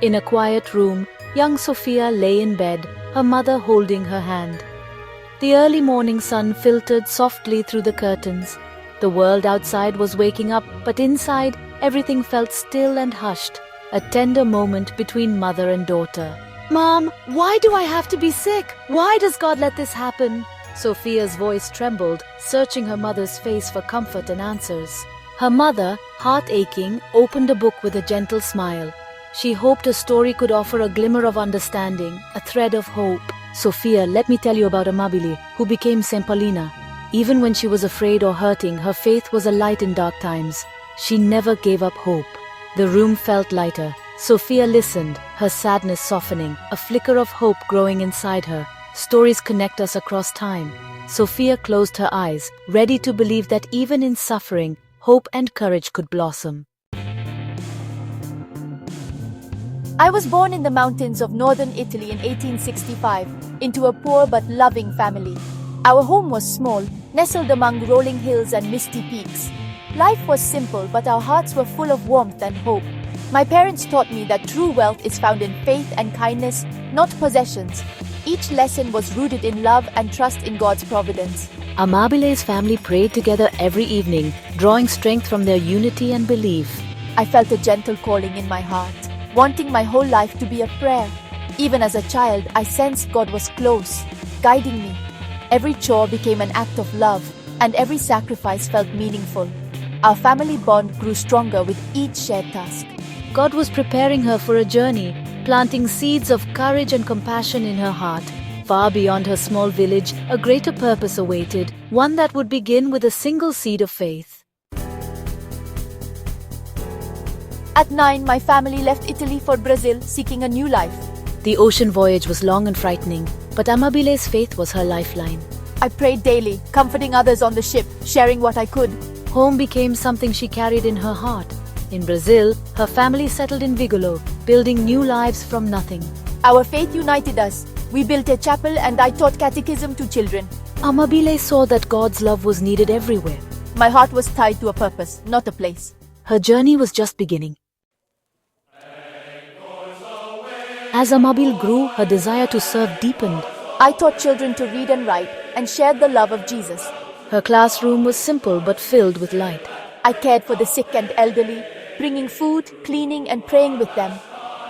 In a quiet room, young Sophia lay in bed, her mother holding her hand. The early morning sun filtered softly through the curtains. The world outside was waking up, but inside, everything felt still and hushed, a tender moment between mother and daughter. "Mom, why do I have to be sick? Why does God let this happen?" Sophia's voice trembled, searching her mother's face for comfort and answers. Her mother, heart aching, opened a book with a gentle smile. She hoped a story could offer a glimmer of understanding, a thread of hope. "Sophia, let me tell you about Amabile, who became Saint Paulina. Even when she was afraid or hurting, her faith was a light in dark times. She never gave up hope." The room felt lighter. Sophia listened, her sadness softening, a flicker of hope growing inside her. Stories connect us across time. Sophia closed her eyes, ready to believe that even in suffering, hope and courage could blossom. I was born in the mountains of northern Italy in 1865, into a poor but loving family. Our home was small, nestled among rolling hills and misty peaks. Life was simple, but our hearts were full of warmth and hope. My parents taught me that true wealth is found in faith and kindness, not possessions. Each lesson was rooted in love and trust in God's providence. Amabile's family prayed together every evening, drawing strength from their unity and belief. I felt a gentle calling in my heart, wanting my whole life to be a prayer. Even as a child, I sensed God was close, guiding me. Every chore became an act of love, and every sacrifice felt meaningful. Our family bond grew stronger with each shared task. God was preparing her for a journey, planting seeds of courage and compassion in her heart. Far beyond her small village, a greater purpose awaited, one that would begin with a single seed of faith. At 9, my family left Italy for Brazil, seeking a new life. The ocean voyage was long and frightening, but Amabile's faith was her lifeline. I prayed daily, comforting others on the ship, sharing what I could. Home became something she carried in her heart. In Brazil, her family settled in Vigolo, building new lives from nothing. Our faith united us. We built a chapel and I taught catechism to children. Amabile saw that God's love was needed everywhere. My heart was tied to a purpose, not a place. Her journey was just beginning. As Amabile grew, her desire to serve deepened. I taught children to read and write and shared the love of Jesus. Her classroom was simple but filled with light. I cared for the sick and elderly, bringing food, cleaning and praying with them.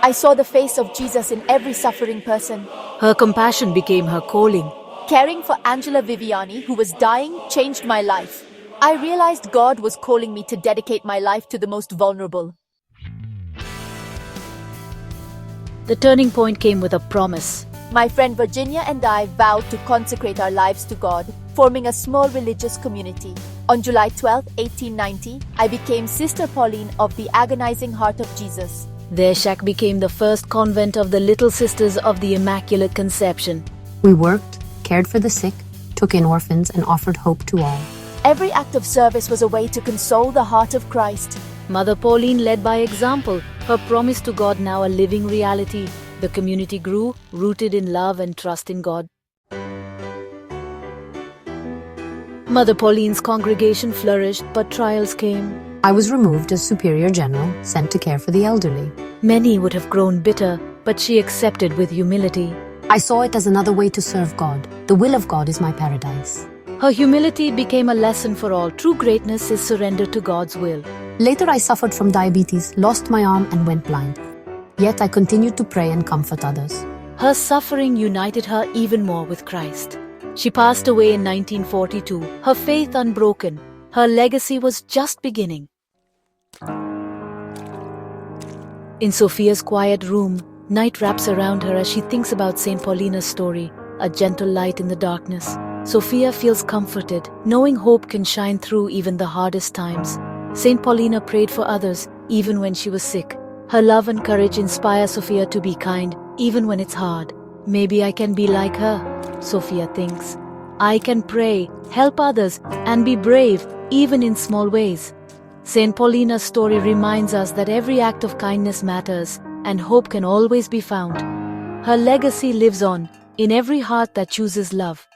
I saw the face of Jesus in every suffering person. Her compassion became her calling. Caring for Angela Viviani, who was dying, changed my life. I realized God was calling me to dedicate my life to the most vulnerable. The turning point came with a promise. My friend Virginia and I vowed to consecrate our lives to God, forming a small religious community. On July 12, 1890, I became Sister Pauline of the Agonizing Heart of Jesus. Their shack became the first convent of the Little Sisters of the Immaculate Conception. We worked, cared for the sick, took in orphans, and offered hope to all. Every act of service was a way to console the heart of Christ. Mother Pauline led by example, her promise to God now a living reality. The community grew, rooted in love and trust in God. Mother Pauline's congregation flourished, but trials came. I was removed as Superior General, sent to care for the elderly. Many would have grown bitter, but she accepted with humility. I saw it as another way to serve God. The will of God is my paradise. Her humility became a lesson for all. True greatness is surrender to God's will. Later I suffered from diabetes, lost my arm and went blind. Yet I continued to pray and comfort others. Her suffering united her even more with Christ. She passed away in 1942, her faith unbroken. Her legacy was just beginning. In Sophia's quiet room, night wraps around her as she thinks about Saint Paulina's story, a gentle light in the darkness. Sophia feels comforted, knowing hope can shine through even the hardest times. Saint Paulina prayed for others, even when she was sick. Her love and courage inspire Sophia to be kind, even when it's hard. Maybe I can be like her, Sophia thinks. I can pray, help others, and be brave, even in small ways. Saint Paulina's story reminds us that every act of kindness matters, and hope can always be found. Her legacy lives on, in every heart that chooses love.